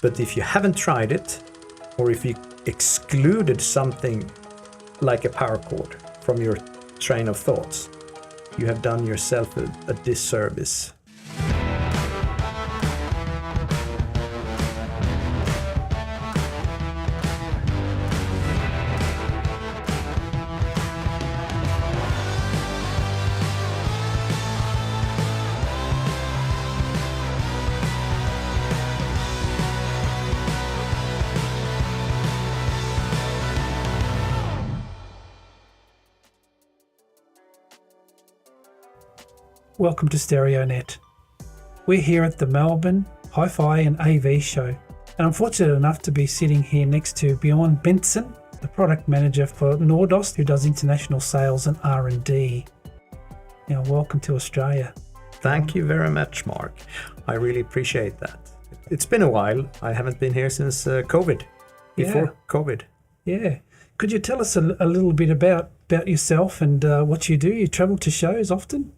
But if you haven't tried it, or if you excluded something like a power cord from your train of thoughts, you have done yourself a disservice. Welcome to Stereonet. We're here at the Melbourne Hi-Fi and AV show, and I'm fortunate enough to be sitting here next to Bjorn Bengtsson, the product manager for Nordost, who does international sales and R&D. Now, welcome to Australia. Thank you very much, Mark. I really appreciate that. It's been a while. I haven't been here since COVID, before COVID. Yeah. Could you tell us a little bit about yourself and what you do? You travel to shows often?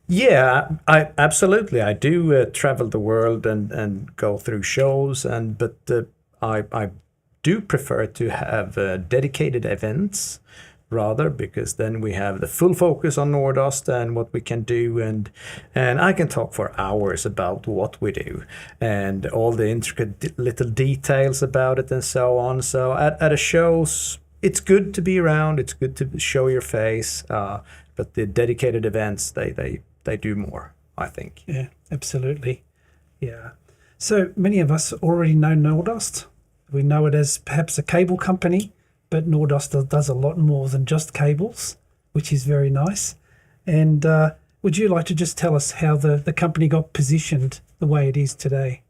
Yeah, I absolutely. I do travel the world and go through shows, but I do prefer to have dedicated events rather, because then we have the full focus on Nordost and what we can do, and I can talk for hours about what we do and all the intricate little details about it and so on. So at a shows, it's good to be around. It's good to show your face, but the dedicated events, they do more, I think. Yeah, absolutely. Yeah. So many of us already know Nordost. We know it as perhaps a cable company, but Nordost does a lot more than just cables, which is very nice. And would you like to just tell us how the company got positioned the way it is today?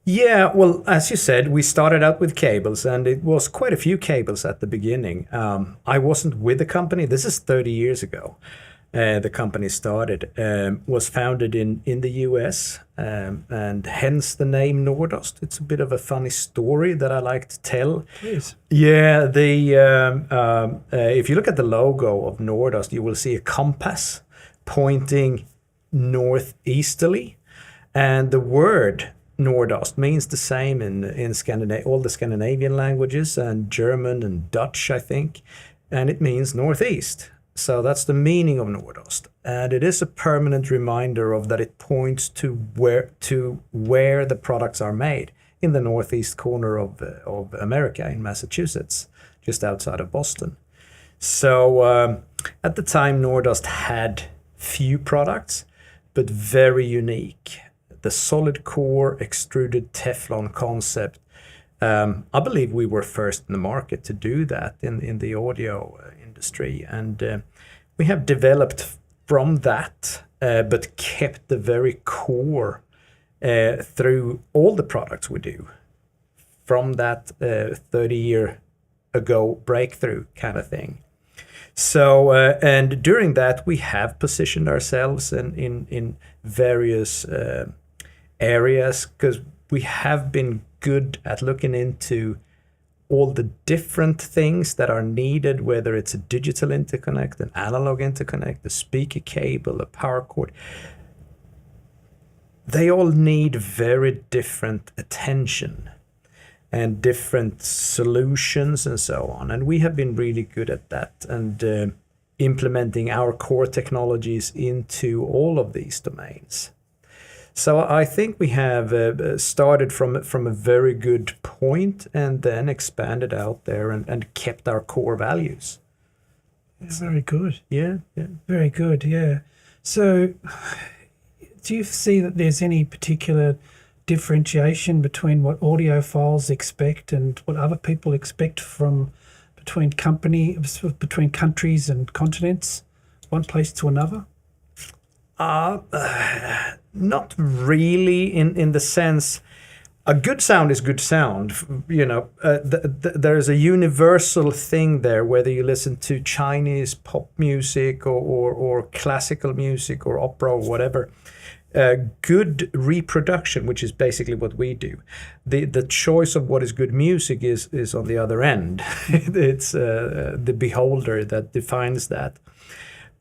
Yeah, well, as you said, we started out with cables, and it was quite a few cables at the beginning. I wasn't with the company. This is 30 years ago. The company started, was founded in the US, and hence the name Nordost. It's a bit of a funny story that I like to tell. Please. Yeah, if you look at the logo of Nordost, you will see a compass pointing northeasterly, and the word Nordost means the same in all the Scandinavian languages, and German and Dutch, I think, and it means northeast. So that's the meaning of Nordost, and it is a permanent reminder of that it points to where the products are made, in the northeast corner of America, in Massachusetts, just outside of Boston. So at the time, Nordost had few products, but very unique. The solid core extruded Teflon concept. I believe we were first in the market to do that in the audio industry, and we have developed from that, but kept the very core through all the products we do from that 30-year ago breakthrough kind of thing. So and during that, we have positioned ourselves in various areas, because we have been good at looking into all the different things that are needed, whether it's a digital interconnect, an analog interconnect, a speaker cable, a power cord. They all need very different attention and different solutions and so on. And we have been really good at that, and implementing our core technologies into all of these domains. So I think we have started from a very good point, and then expanded out there and kept our core values. Yeah, very good. Yeah. Very good, yeah. So do you see that there's any particular differentiation between what audiophiles expect and what other people expect between countries and continents, one place to another? Not really, in the sense, a good sound is good sound. There's a universal thing there, whether you listen to Chinese pop music or classical music or opera or whatever. Good reproduction, which is basically what we do. The choice of what is good music is on the other end. It's the beholder that defines that.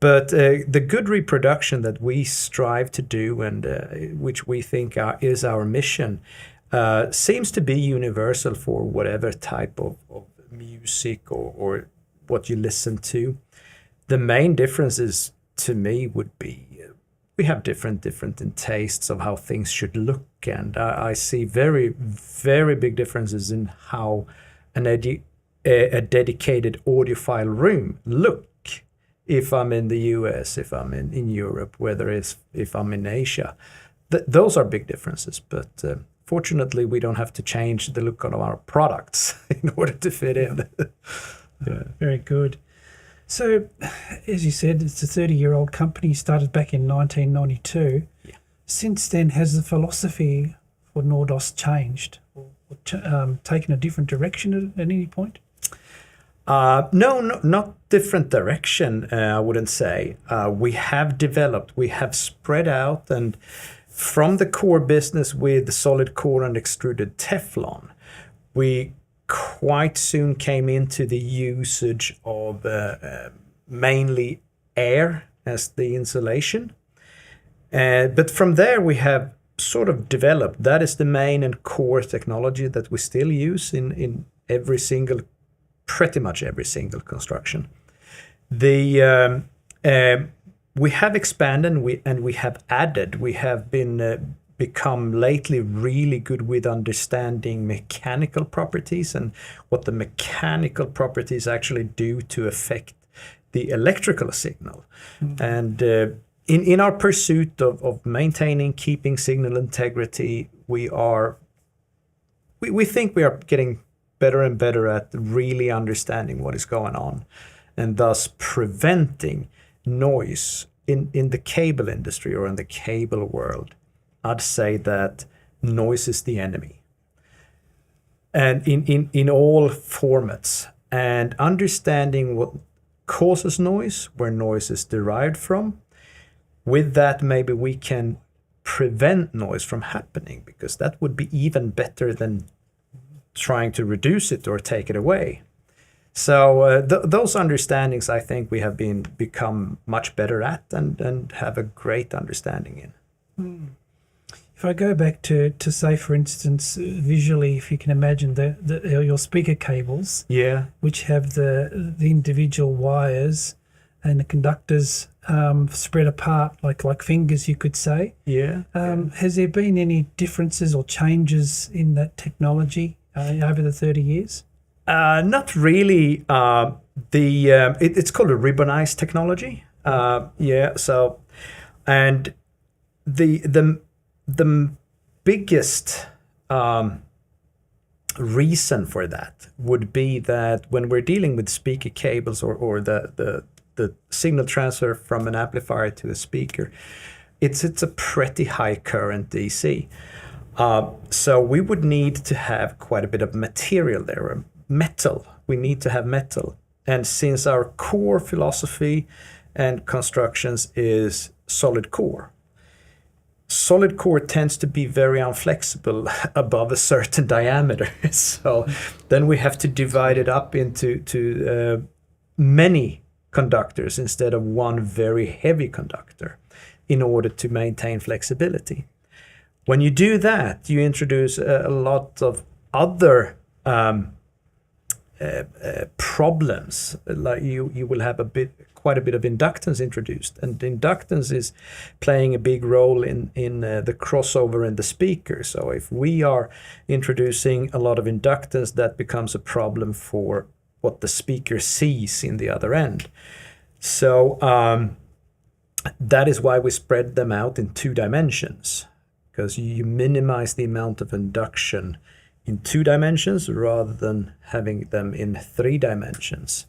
But the good reproduction that we strive to do, and which we think is our mission, seems to be universal for whatever type of music or what you listen to. The main differences to me would be we have different in tastes of how things should look, and I see very, very big differences in how a dedicated audiophile room look. If I'm in the US, if I'm in Europe, whether it's if I'm in Asia, those are big differences. But fortunately, we don't have to change the look of our products in order to fit in. Yeah, very good. So, as you said, it's a 30-year-old company, started back in 1992. Yeah. Since then, has the philosophy for Nordost changed or taken a different direction at any point? No, not different direction, I wouldn't say. We have developed, we have spread out, and from the core business with solid core and extruded Teflon, we quite soon came into the usage of mainly air as the insulation. But from there we have sort of developed, that is the main and core technology that we still use in pretty much every single construction. We have expanded and we have added. We have become lately really good with understanding mechanical properties and what the mechanical properties actually do to affect the electrical signal. Mm-hmm. And in our pursuit of maintaining, keeping signal integrity, we think we are getting better and better at really understanding what is going on, and thus preventing noise in the cable industry or in the cable world. I'd say that noise is the enemy, and in all formats, and understanding what causes noise, where noise is derived from. With that, maybe we can prevent noise from happening, because that would be even better than trying to reduce it or take it away. So those understandings, I think we have become much better at and have a great understanding in. If I go back to say, for instance, visually, if you can imagine your speaker cables, yeah, which have the individual wires and the conductors spread apart like fingers, you could say. Yeah. Has there been any differences or changes in that technology over the 30 years? Not really. It's called a ribbonized technology. Yeah. So, and the biggest reason for that would be that when we're dealing with speaker cables or the signal transfer from an amplifier to a speaker, it's a pretty high current DC. So we would need to have quite a bit of material there, metal. We need to have metal. And since our core philosophy and constructions is solid core tends to be very inflexible above a certain diameter. So then we have to divide it up into many conductors instead of one very heavy conductor in order to maintain flexibility. When you do that, you introduce a lot of other problems. Like you will have quite a bit of inductance introduced, and inductance is playing a big role in the crossover in the speaker. So if we are introducing a lot of inductance, that becomes a problem for what the speaker sees in the other end. So that is why we spread them out in 2 dimensions, because you minimize the amount of induction in 2 dimensions rather than having them in 3 dimensions.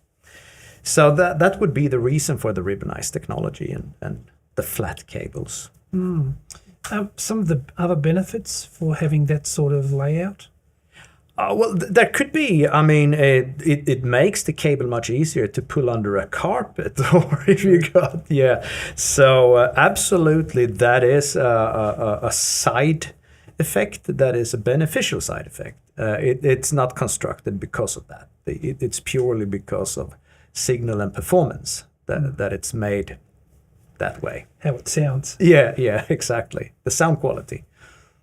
So that would be the reason for the ribbonized technology and the flat cables. Some of the other benefits for having that sort of layout? Well, there could be. I mean, it makes the cable much easier to pull under a carpet, or if you got, yeah. So absolutely, that is a side effect. That is a beneficial side effect. It's not constructed because of that. It's purely because of signal and performance that it's made that way. How it sounds. Yeah, exactly. The sound quality.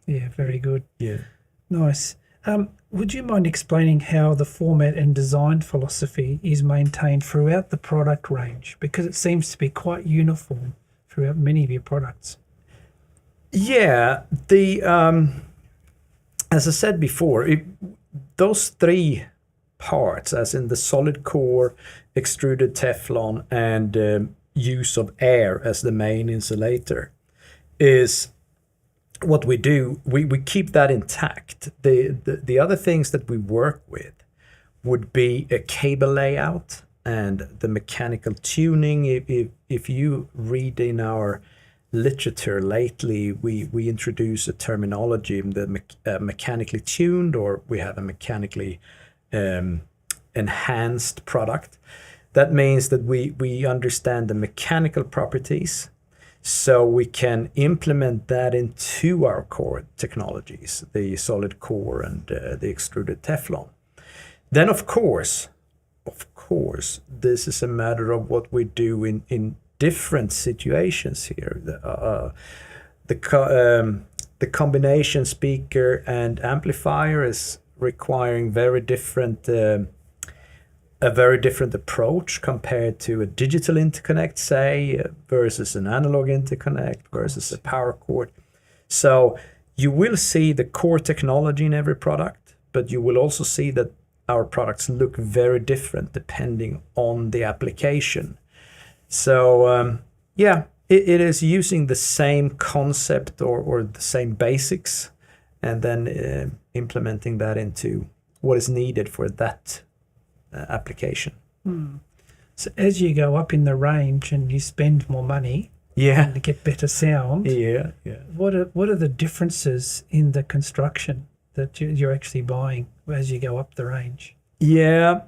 Yeah, very good. Yeah. Nice. Would you mind explaining how the format and design philosophy is maintained throughout the product range? Because it seems to be quite uniform throughout many of your products. Yeah, the as I said before, those three parts, as in the solid core, extruded Teflon, and use of air as the main insulator, is what we do. We keep that intact. The other things that we work with would be a cable layout and the mechanical tuning. If you read in our literature lately, we introduce a terminology, the mechanically tuned, or we have a mechanically enhanced product. That means that we understand the mechanical properties, so we can implement that into our core technologies, the solid core and the extruded Teflon. Then, of course, this is a matter of what we do in different situations here. The combination speaker and amplifier is requiring a very different approach compared to a digital interconnect, say, versus an analog interconnect versus a power cord. So you will see the core technology in every product, but you will also see that our products look very different depending on the application. So it is using the same concept or the same basics, and then implementing that into what is needed for that application. So as you go up in the range and you spend more money Yeah. to get better sound, Yeah. what are the differences in the construction that you're actually buying as you go up the range? Yeah.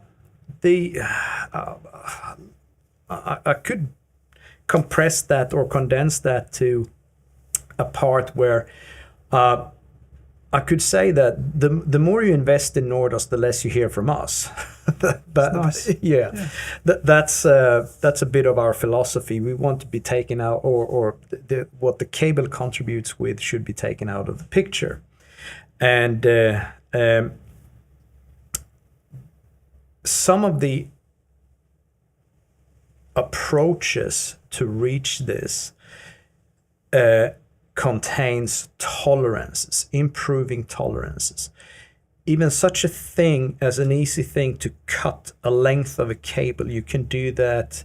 I could compress that or condense that to a part where I could say that the more you invest in Nordost, the less you hear from us. But nice. Yeah. That's a bit of our philosophy. We want to be taken out, or what the cable contributes with should be taken out of the picture. And some of the approaches to reach this contains tolerances, improving tolerances. Even such a thing as an easy thing to cut a length of a cable, you can do that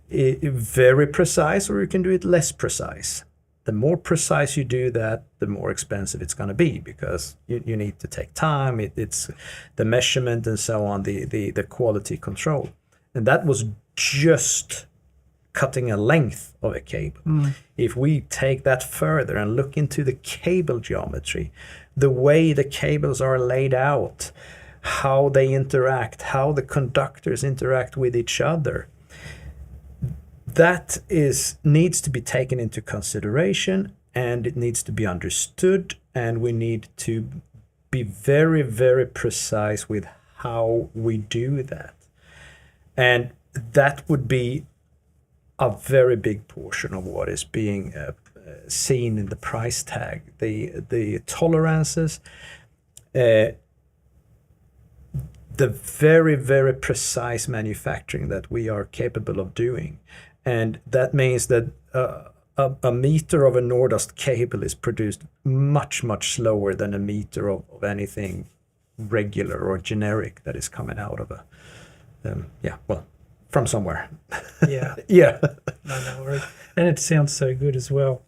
very precise, or you can do it less precise. The more precise you do that, the more expensive it's going to be, because you need to take time. It's the measurement and so on, the quality control. And that was just cutting a length of a cable. If we take that further and look into the cable geometry, the way the cables are laid out, how they interact, how the conductors interact with each other, that needs to be taken into consideration, and it needs to be understood, and we need to be very, very precise with how we do that. And that would be a very big portion of what is being seen in the price tag. The tolerances, the very, very precise manufacturing that we are capable of doing. And that means that a meter of a Nordost cable is produced much, much slower than a meter of anything regular or generic that is coming out of from somewhere. Yeah. Yeah. No worries. And it sounds so good as well.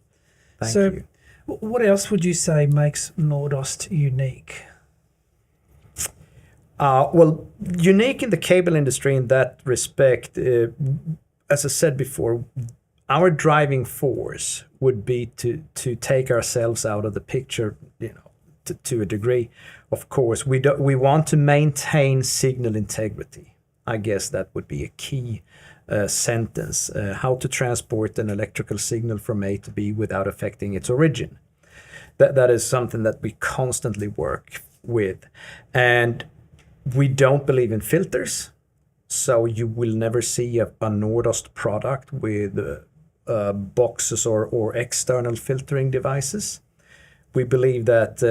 Thank so you. What else would you say makes Nordost unique? Well, unique in the cable industry in that respect, as I said before, our driving force would be to take ourselves out of the picture, to a degree. Of course, we want to maintain signal integrity. I guess that would be a key sentence. How to transport an electrical signal from A to B without affecting its origin. That is something that we constantly work with. And we don't believe in filters. So you will never see a Nordost product with boxes or external filtering devices. We believe that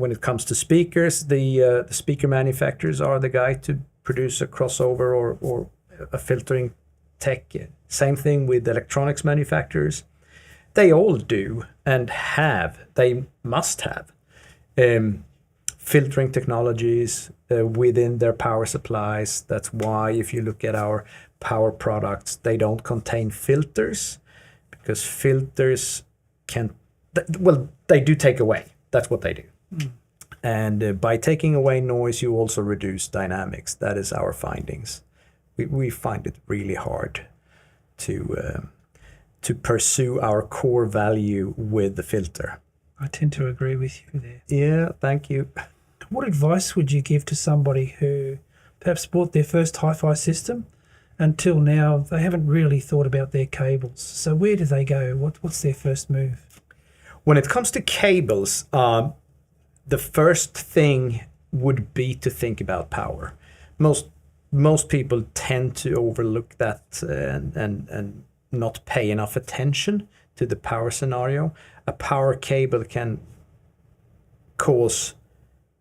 when it comes to speakers, the speaker manufacturers are the guy to produce a crossover or a filtering tech. Same thing with electronics manufacturers. They all do and they must have filtering technologies within their power supplies. That's why if you look at our power products, they don't contain filters, because filters they do take away. That's what they do. And by taking away noise, you also reduce dynamics. That is our findings. We find it really hard to pursue our core value with the filter. I tend to agree with you there. Yeah, thank you. What advice would you give to somebody who perhaps bought their first hi-fi system? Until now, they haven't really thought about their cables. So where do they go? What's their first move? When it comes to cables, the first thing would be to think about power. Most people tend to overlook that and not pay enough attention to the power scenario. A power cable can cause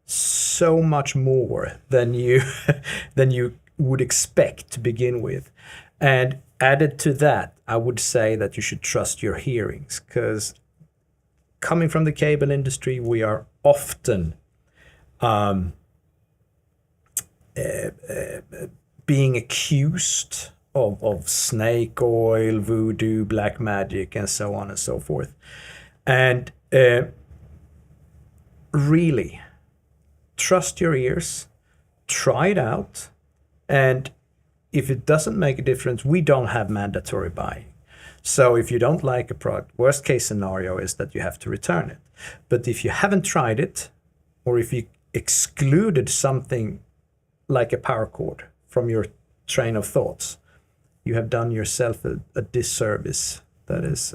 so much more than you would expect to begin with. And added to that, I would say that you should trust your hearings, because coming from the cable industry, we are often being accused of snake oil, voodoo, black magic, and so on and so forth. And really, trust your ears, try it out, and if it doesn't make a difference, we don't have mandatory buying. So if you don't like a product, worst case scenario is that you have to return it. But if you haven't tried it, or if you excluded something like a power cord from your train of thoughts, you have done yourself a disservice. That is,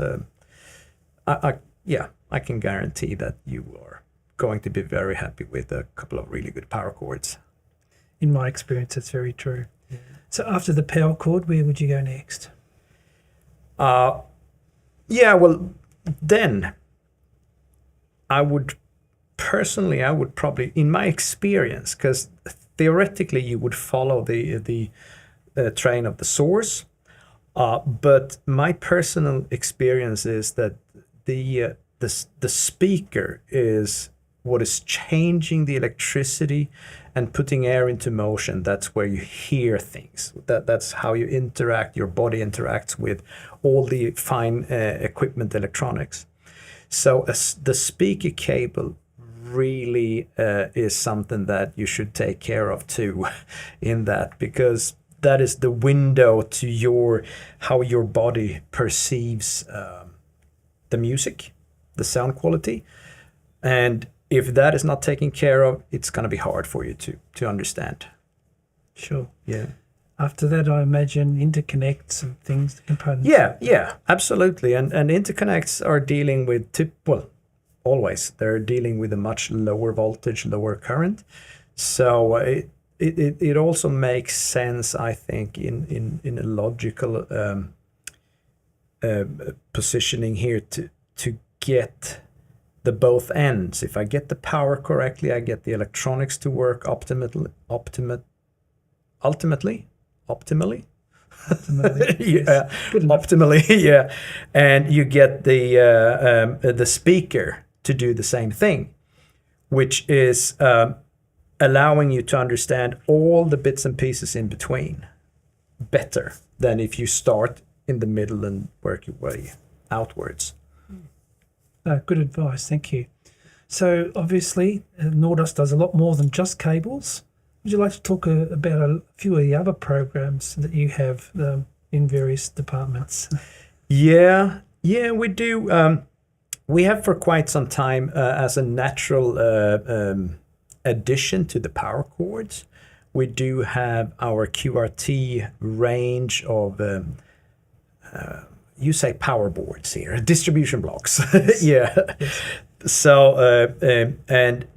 I can guarantee that you are going to be very happy with a couple of really good power cords. In my experience, that's very true. Yeah. So after the power cord, where would you go next? Then I would probably, in my experience, because theoretically you would follow the train of the source, but my personal experience is that the speaker is what is changing the electricity and putting air into motion. That's where you hear things. That's how you interact. Your body interacts with all the fine equipment, electronics. So the speaker cable really is something that you should take care of too, in that, because that is the window to how your body perceives the music, the sound quality, and if that is not taken care of, it's going to be hard for you to understand. Sure. Yeah. After that, I imagine interconnects and things, components. Yeah, absolutely. And interconnects are dealing with always they're dealing with a much lower voltage, lower current. So it also makes sense, I think, in a logical positioning here to get the both ends. If I get the power correctly, I get the electronics to work optimally. Yes. Optimally, yeah, and you get the speaker to do the same thing, which is allowing you to understand all the bits and pieces in between better than if you start in the middle and work your way outwards. Good advice, thank you. So obviously, Nordost does a lot more than just cables. Would you like to talk about a few of the other programs that you have in various departments? Yeah, we do. We have for quite some time as a natural addition to the power cords. We do have our QRT range of you say power boards here, distribution blocks. Yeah. Yes. So, and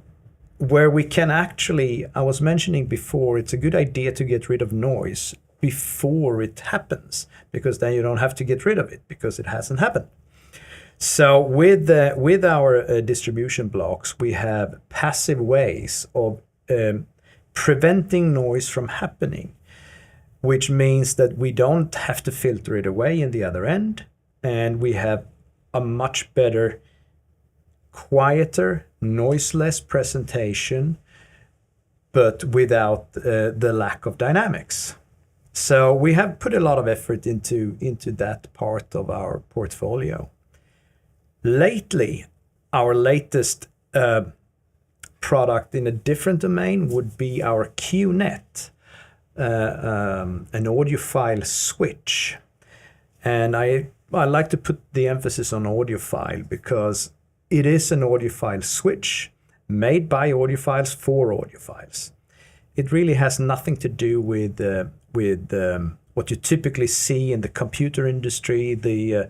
where we can actually, I was mentioning before, it's a good idea to get rid of noise before it happens, because then you don't have to get rid of it because it hasn't happened. So with our distribution blocks, we have passive ways of preventing noise from happening, which means that we don't have to filter it away in the other end, and we have a much better, quieter, noiseless presentation, but without the lack of dynamics. So we have put a lot of effort into that part of our portfolio. Lately, our latest product in a different domain would be our QNet, an audiophile switch. And I like to put the emphasis on audiophile because it is an audiophile switch made by audiophiles for audiophiles. It really has nothing to do with what you typically see in the computer industry. The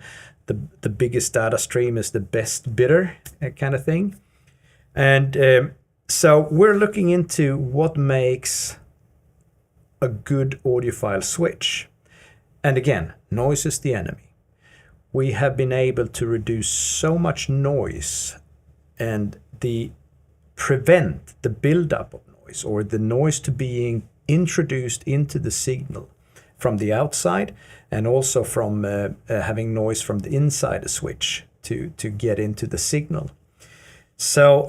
biggest data stream is the best bidder kind of thing. And so we're looking into what makes a good audiophile switch. And again, noise is the enemy. We have been able to reduce so much noise and prevent the buildup of noise, or the noise to being introduced into the signal from the outside, and also from having noise from the inside a switch to get into the signal. So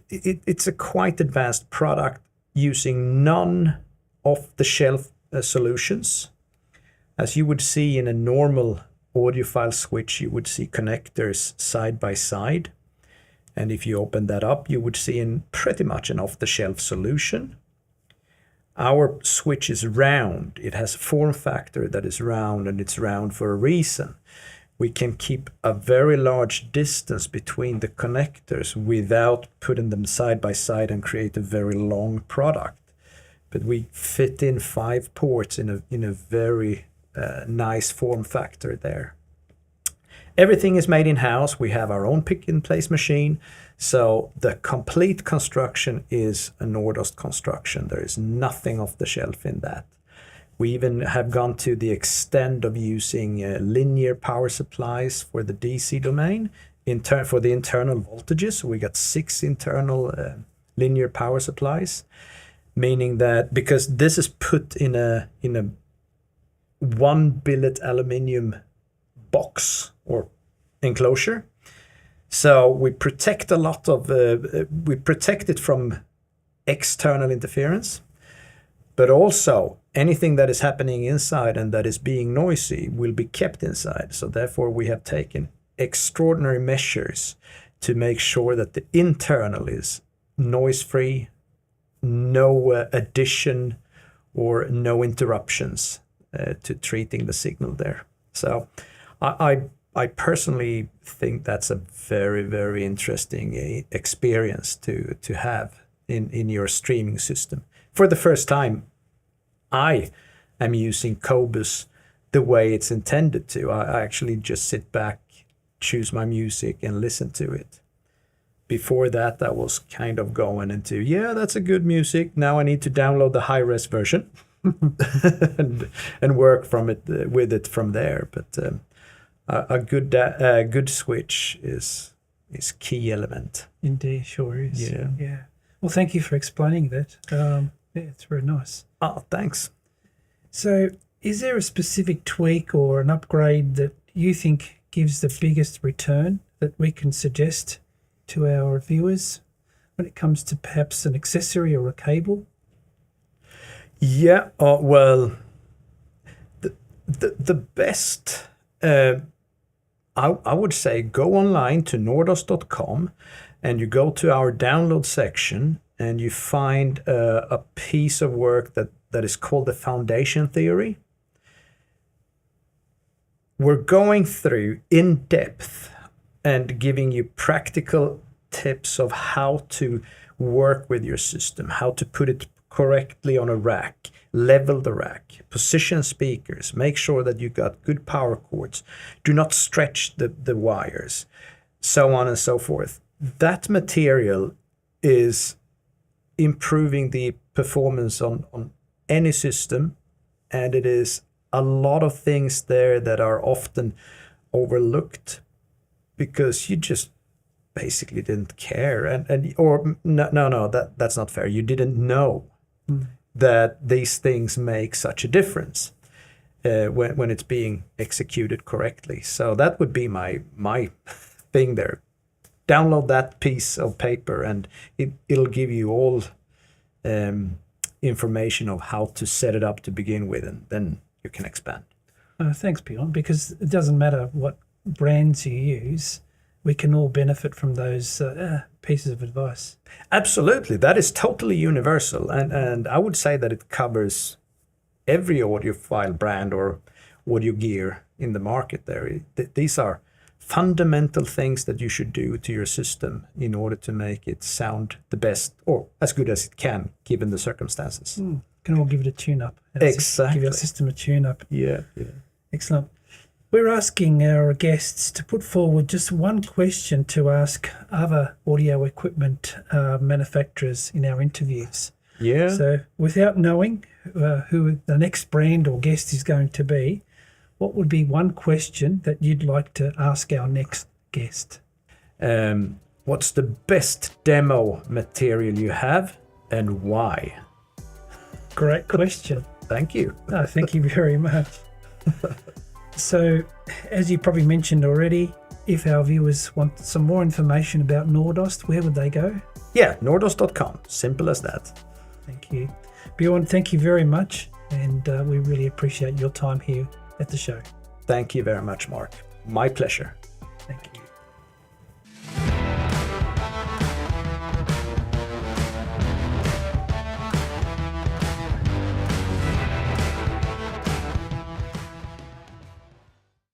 it's a quite advanced product using non-off-the-shelf solutions. As you would see in a normal audiophile switch, you would see connectors side by side. And if you open that up, you would see pretty much an off-the-shelf solution. Our switch is round. It has a form factor that is round, and it's round for a reason. We can keep a very large distance between the connectors without putting them side by side and create a very long product. But we fit in 5 ports in a very nice form factor there. Everything is made in-house. We have our own pick-and-place machine. So the complete construction is a Nordost construction. There is nothing off the shelf in that. We even have gone to the extent of using linear power supplies for the DC domain for the internal voltages. So we got 6 internal linear power supplies, meaning that because this is put in a 1 billet aluminium box or enclosure, so we protect a lot of we protect it from external interference, but also anything that is happening inside and that is being noisy will be kept inside. So therefore we have taken extraordinary measures to make sure that the internal is noise free, no addition or no interruptions to treating the signal there. So I personally think that's a very, very interesting experience to have in your streaming system. For the first time, I am using Qobuz the way it's intended to. I actually just sit back, choose my music, and listen to it. Before that, I was kind of going into, yeah, that's a good music. Now I need to download the high-res version and work with it from there. But a good switch is key element. Indeed, sure is. Yeah. Well, thank you for explaining that. Yeah, it's very nice. Oh, thanks. So, is there a specific tweak or an upgrade that you think gives the biggest return that we can suggest to our viewers when it comes to perhaps an accessory or a cable? Yeah. Well, the best. I would say go online to nordost.com and you go to our download section and you find a piece of work that is called the foundation theory. We're going through in depth and giving you practical tips of how to work with your system, how to put it correctly on a rack, level the rack, position speakers, make sure that you got good power cords, do not stretch the wires, so on and so forth. That material is improving the performance on any system, and it is a lot of things there that are often overlooked because you just basically didn't care, and or no, that's not fair. You didn't know that these things make such a difference when it's being executed correctly. So that would be my thing there. Download that piece of paper, and it'll give you all information of how to set it up to begin with, and then you can expand. Thanks, Bjorn, because it doesn't matter what brands you use, we can all benefit from those pieces of advice. Absolutely. That is totally universal. And I would say that it covers every audiophile brand or audio gear in the market there. These are fundamental things that you should do to your system in order to make it sound the best or as good as it can, given the circumstances. Can all give it a tune-up. Exactly. Give our system a tune-up. Yeah. Excellent. We're asking our guests to put forward just one question to ask other audio equipment manufacturers in our interviews. Yeah. So without knowing who the next brand or guest is going to be, what would be one question that you'd like to ask our next guest? What's the best demo material you have and why? Great question. Thank you. Thank you very much. So, as you probably mentioned already, if our viewers want some more information about Nordost, where would they go? Yeah, nordost.com. Simple as that. Thank you. Bjorn, thank you very much. And we really appreciate your time here at the show. Thank you very much, Mark. My pleasure.